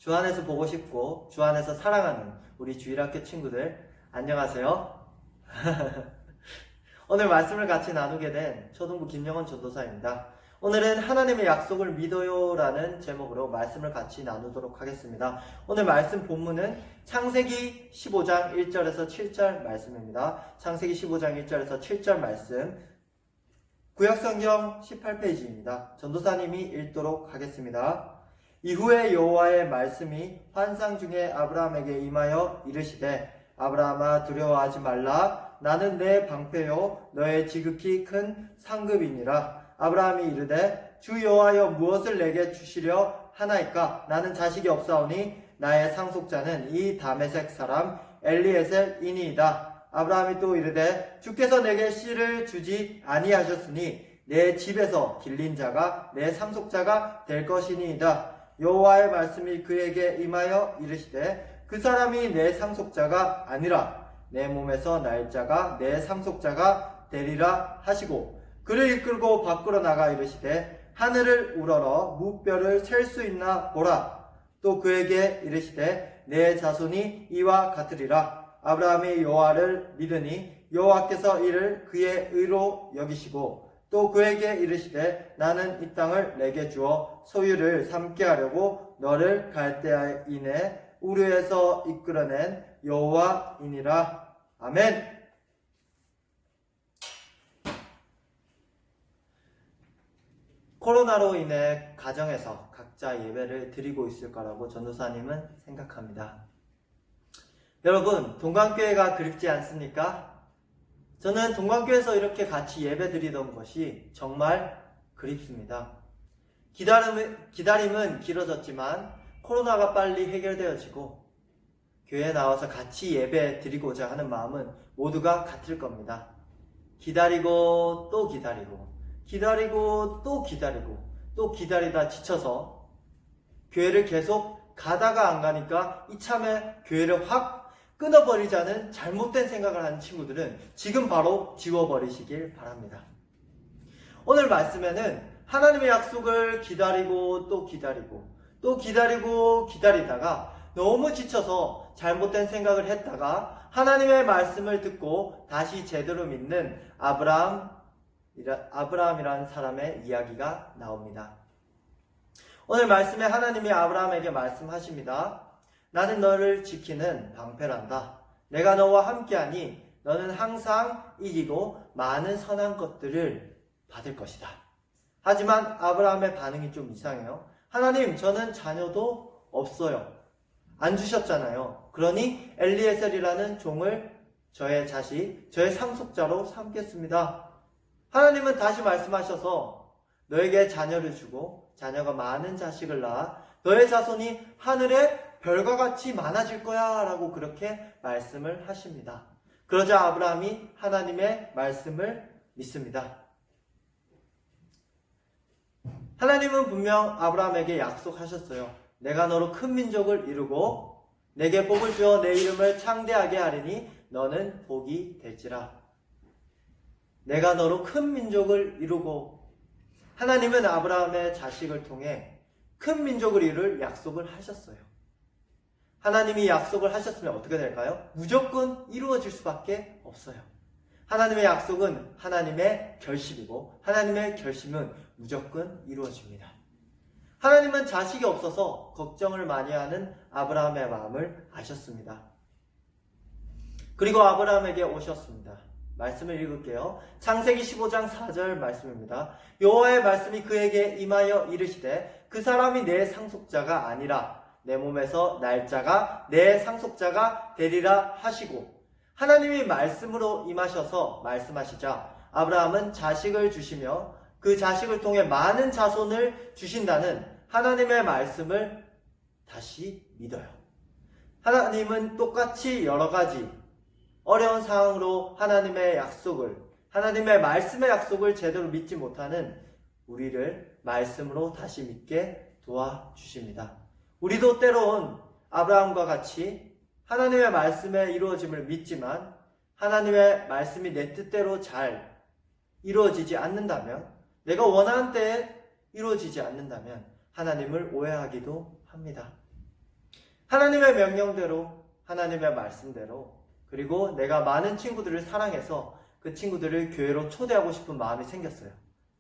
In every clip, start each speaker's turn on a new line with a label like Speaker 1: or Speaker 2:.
Speaker 1: 주 안에서 보고 싶고 주 안에서 사랑하는 우리 주일학교 친구들 안녕하세요. 오늘 말씀을 같이 나누게 된 초등부 김영원 전도사입니다. 오늘은 하나님의 약속을 믿어요 라는 제목으로 말씀을 같이 나누도록 하겠습니다. 오늘 말씀 본문은 창세기 15장 1절에서 7절 말씀입니다. 창세기 15장 1절에서 7절 말씀, 구약성경 18페이지입니다. 전도사님이 읽도록 하겠습니다. 이후에 여호와의 말씀이 환상 중에 아브라함에게 임하여 이르시되, 아브라함아 두려워하지 말라. 나는 내 방패요 너의 지극히 큰 상급이니라. 아브라함이 이르되, 주 여호와여 무엇을 내게 주시려 하나이까? 나는 자식이 없사오니 나의 상속자는 이 다메섹 사람 엘리에셀이니이다. 아브라함이 또 이르되, 주께서 내게 씨를 주지 아니하셨으니 내 집에서 길린 자가 내 상속자가 될 것이니이다. 여호와의 말씀이 그에게 임하여 이르시되, 그 사람이 내 상속자가 아니라 내 몸에서 날 자가 내 상속자가 되리라 하시고, 그를 이끌고 밖으로 나가 이르시되, 하늘을 우러러 무뼈를 셀 수 있나 보라. 또 그에게 이르시되, 내 자손이 이와 같으리라. 아브라함이 여호와를 믿으니 여호와께서 이를 그의 의로 여기시고, 또 그에게 이르시되, 나는 이 땅을 내게 주어 소유를 삼게 하려고 너를 갈대아인의 우르에서 이끌어낸 여호와이니라. 아멘. 코로나로 인해 가정에서 각자 예배를 드리고 있을 거라고 전도사님은 생각합니다. 여러분, 동관교회가 그립지 않습니까? 저는 동관교회에서 이렇게 같이 예배 드리던 것이 정말 그립습니다. 기다림은 길어졌지만 코로나가 빨리 해결되어지고 교회에 나와서 같이 예배 드리고자 하는 마음은 모두가 같을 겁니다. 기다리고 또 기다리고 기다리고 또 기다리고 또 기다리다 지쳐서 교회를 계속 가다가 안 가니까 이참에 교회를 확 끊어버리자는 잘못된 생각을 하는 친구들은 지금 바로 지워버리시길 바랍니다. 오늘 말씀에는 하나님의 약속을 기다리고 또 기다리고 또 기다리고 기다리다가 너무 지쳐서 잘못된 생각을 했다가 하나님의 말씀을 듣고 다시 제대로 믿는 아브라함이라는 사람의 이야기가 나옵니다. 오늘 말씀에 하나님이 아브라함에게 말씀하십니다. 나는 너를 지키는 방패란다. 내가 너와 함께하니 너는 항상 이기고 많은 선한 것들을 받을 것이다. 하지만 아브라함의 반응이 좀 이상해요. 하나님, 저는 자녀도 없어요. 안 주셨잖아요. 그러니 엘리에셀이라는 종을 저의 자식, 저의 상속자로 삼겠습니다. 하나님은 다시 말씀하셔서 너에게 자녀를 주고 자녀가 많은 자식을 낳아 너의 자손이 하늘의 별과 같이 많아질 거야 라고 그렇게 말씀을 하십니다. 그러자 아브라함이 하나님의 말씀을 믿습니다. 하나님은 분명 아브라함에게 약속하셨어요. 내가 너로 큰 민족을 이루고 내게 복을 주어 내 이름을 창대하게 하리니 너는 복이 될지라. 내가 너로 큰 민족을 이루고, 하나님은 아브라함의 자식을 통해 큰 민족을 이룰 약속을 하셨어요. 하나님이 약속을 하셨으면 어떻게 될까요? 무조건 이루어질 수밖에 없어요. 하나님의 약속은 하나님의 결심이고 하나님의 결심은 무조건 이루어집니다. 하나님은 자식이 없어서 걱정을 많이 하는 아브라함의 마음을 아셨습니다. 그리고 아브라함에게 오셨습니다. 말씀을 읽을게요. 창세기 15장 4절 말씀입니다. 여호와의 말씀이 그에게 임하여 이르시되, 그 사람이 내 상속자가 아니라 내 몸에서 날 자가 내 상속자가 되리라 하시고, 하나님이 말씀으로 임하셔서 말씀하시자 아브라함은 자식을 주시며 그 자식을 통해 많은 자손을 주신다는 하나님의 말씀을 다시 믿어요. 하나님은 똑같이 여러 가지 어려운 상황으로 하나님의 약속을, 하나님의 말씀의 약속을 제대로 믿지 못하는 우리를 말씀으로 다시 믿게 도와주십니다. 우리도 때론 아브라함과 같이 하나님의 말씀의 이루어짐을 믿지만 하나님의 말씀이 내 뜻대로 잘 이루어지지 않는다면, 내가 원하는 때에 이루어지지 않는다면 하나님을 오해하기도 합니다. 하나님의 명령대로, 하나님의 말씀대로, 그리고 내가 많은 친구들을 사랑해서 그 친구들을 교회로 초대하고 싶은 마음이 생겼어요.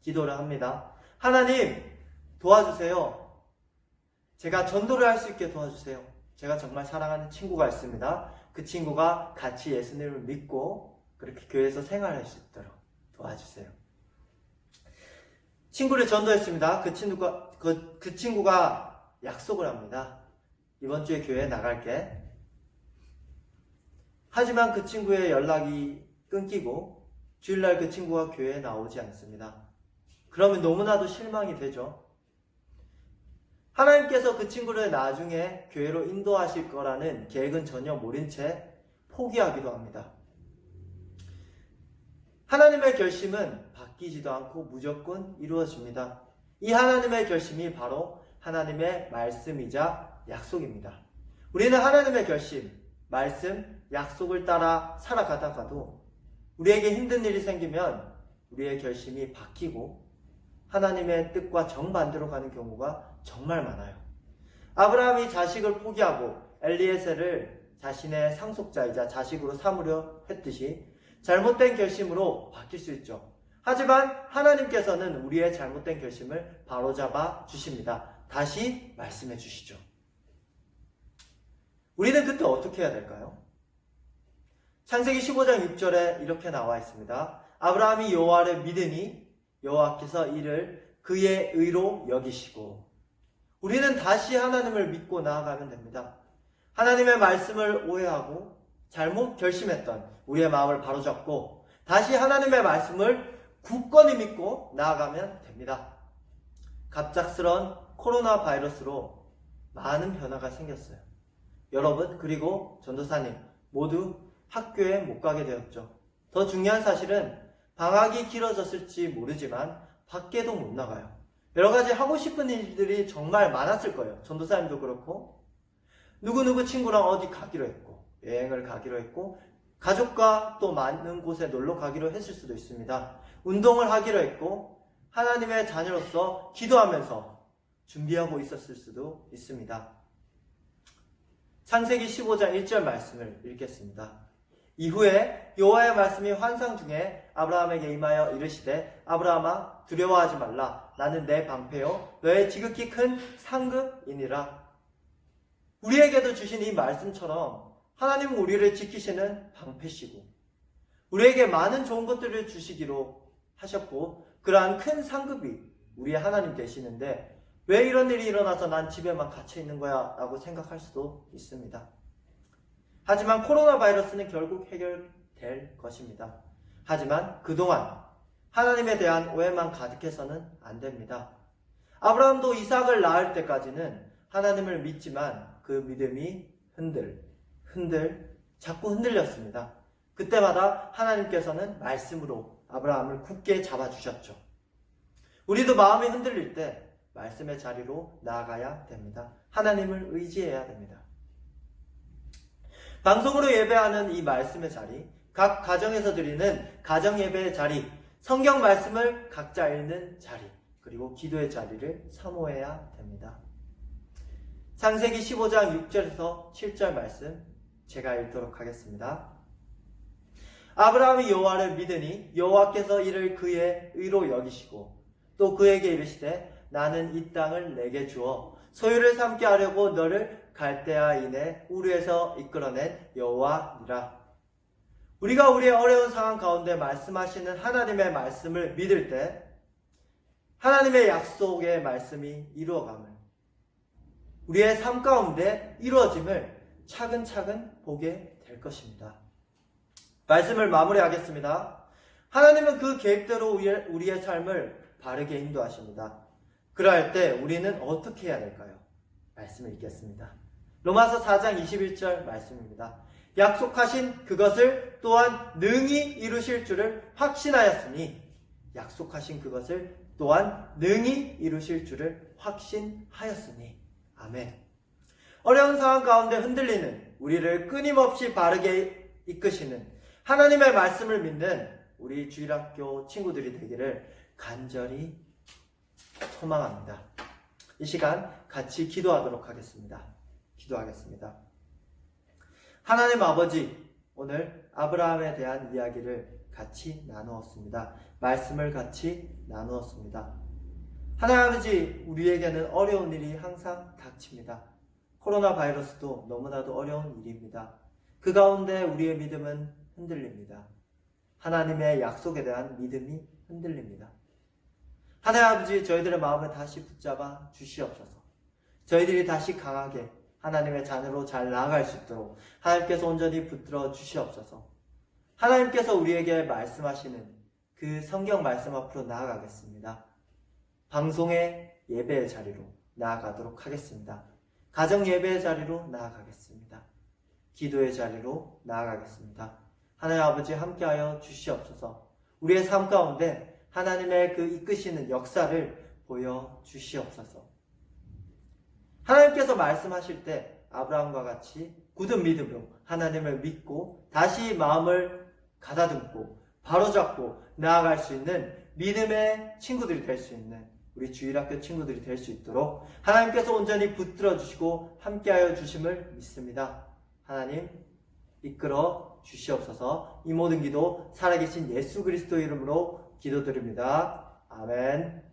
Speaker 1: 기도를 합니다. 하나님, 도와주세요. 제가 전도를 할 수 있게 도와주세요. 제가 정말 사랑하는 친구가 있습니다. 그 친구가 같이 예수님을 믿고 그렇게 교회에서 생활할 수 있도록 도와주세요. 친구를 전도했습니다. 그 친구가 약속을 합니다. 이번 주에 교회에 나갈게. 하지만 그 친구의 연락이 끊기고 주일날 그 친구가 교회에 나오지 않습니다. 그러면 너무나도 실망이 되죠. 하나님께서 그 친구를 나중에 교회로 인도하실 거라는 계획은 전혀 모른 채 포기하기도 합니다. 하나님의 결심은 바뀌지도 않고 무조건 이루어집니다. 이 하나님의 결심이 바로 하나님의 말씀이자 약속입니다. 우리는 하나님의 결심, 말씀, 약속을 따라 살아가다가도 우리에게 힘든 일이 생기면 우리의 결심이 바뀌고 하나님의 뜻과 정반대로 가는 경우가 정말 많아요. 아브라함이 자식을 포기하고 엘리에셀을 자신의 상속자이자 자식으로 삼으려 했듯이 잘못된 결심으로 바뀔 수 있죠. 하지만 하나님께서는 우리의 잘못된 결심을 바로잡아 주십니다. 다시 말씀해 주시죠. 우리는 그때 어떻게 해야 될까요? 창세기 15장 6절에 이렇게 나와 있습니다. 아브라함이 여호와를 믿으니 여호와께서 이를 그의 의로 여기시고. 우리는 다시 하나님을 믿고 나아가면 됩니다. 하나님의 말씀을 오해하고 잘못 결심했던 우리의 마음을 바로잡고 다시 하나님의 말씀을 굳건히 믿고 나아가면 됩니다. 갑작스런 코로나 바이러스로 많은 변화가 생겼어요. 여러분, 그리고 전도사님 모두 학교에 못 가게 되었죠. 더 중요한 사실은 방학이 길어졌을지 모르지만 밖에도 못 나가요. 여러 가지 하고 싶은 일들이 정말 많았을 거예요. 전도사님도 그렇고 누구누구 친구랑 어디 가기로 했고 여행을 가기로 했고 가족과 또 많은 곳에 놀러 가기로 했을 수도 있습니다. 운동을 하기로 했고 하나님의 자녀로서 기도하면서 준비하고 있었을 수도 있습니다. 창세기 15장 1절 말씀을 읽겠습니다. 이후에 여호와의 말씀이 환상 중에 아브라함에게 임하여 이르시되 아브라함아 두려워하지 말라. 나는 내 방패요 너의 지극히 큰 상급이니라. 우리에게도 주신 이 말씀처럼 하나님은 우리를 지키시는 방패시고 우리에게 많은 좋은 것들을 주시기로 하셨고 그러한 큰 상급이 우리의 하나님 되시는데 왜 이런 일이 일어나서 난 집에만 갇혀 있는 거야? 라고 생각할 수도 있습니다. 하지만 코로나 바이러스는 결국 해결될 것입니다. 하지만 그동안 하나님에 대한 오해만 가득해서는 안 됩니다. 아브라함도 이삭을 낳을 때까지는 하나님을 믿지만 그 믿음이 자꾸 흔들렸습니다. 그때마다 하나님께서는 말씀으로 아브라함을 굳게 잡아주셨죠. 우리도 마음이 흔들릴 때 말씀의 자리로 나아가야 됩니다. 하나님을 의지해야 됩니다. 방송으로 예배하는 이 말씀의 자리, 각 가정에서 드리는 가정 예배의 자리, 성경 말씀을 각자 읽는 자리, 그리고 기도의 자리를 사모해야 됩니다. 창세기 15장 6절에서 7절 말씀 제가 읽도록 하겠습니다. 아브라함이 여호와를 믿으니 여호와께서 이를 그의 의로 여기시고 또 그에게 이르시되 나는 이 땅을 내게 주어 소유를 삼게 하려고 너를 갈대아인의 우르에서 이끌어낸 여호와니라. 우리가 우리의 어려운 상황 가운데 말씀하시는 하나님의 말씀을 믿을 때 하나님의 약속의 말씀이 이루어감을 우리의 삶 가운데 이루어짐을 차근차근 보게 될 것입니다. 말씀을 마무리하겠습니다. 하나님은 그 계획대로 우리의 삶을 바르게 인도하십니다. 그러할 때 우리는 어떻게 해야 될까요? 말씀을 읽겠습니다. 로마서 4장 21절 말씀입니다. 약속하신 그것을 또한 능히 이루실 줄을 확신하였으니 약속하신 그것을 또한 능히 이루실 줄을 확신하였으니 아멘. 어려운 상황 가운데 흔들리는 우리를 끊임없이 바르게 이끄시는 하나님의 말씀을 믿는 우리 주일학교 친구들이 되기를 간절히 소망합니다. 이 시간 같이 기도하도록 하겠습니다. 기도하겠습니다. 하나님 아버지, 오늘 아브라함에 대한 이야기를 같이 나누었습니다. 말씀을 같이 나누었습니다. 하나님 아버지, 우리에게는 어려운 일이 항상 닥칩니다. 코로나 바이러스도 너무나도 어려운 일입니다. 그 가운데 우리의 믿음은 흔들립니다. 하나님의 약속에 대한 믿음이 흔들립니다. 하나님 아버지, 저희들의 마음을 다시 붙잡아 주시옵소서. 저희들이 다시 강하게 하나님의 자녀로 잘 나아갈 수 있도록 하나님께서 온전히 붙들어 주시옵소서. 하나님께서 우리에게 말씀하시는 그 성경 말씀 앞으로 나아가겠습니다. 방송의 예배의 자리로 나아가도록 하겠습니다. 가정 예배의 자리로 나아가겠습니다. 기도의 자리로 나아가겠습니다. 하나님 아버지, 함께하여 주시옵소서. 우리의 삶 가운데 하나님의 그 이끄시는 역사를 보여 주시옵소서. 하나님께서 말씀하실 때 아브라함과 같이 굳은 믿음으로 하나님을 믿고 다시 마음을 가다듬고 바로잡고 나아갈 수 있는 믿음의 친구들이 될 수 있는 우리 주일학교 친구들이 될 수 있도록 하나님께서 온전히 붙들어 주시고 함께하여 주심을 믿습니다. 하나님 이끌어 주시옵소서. 이 모든 기도 살아계신 예수 그리스도 이름으로 기도드립니다. 아멘.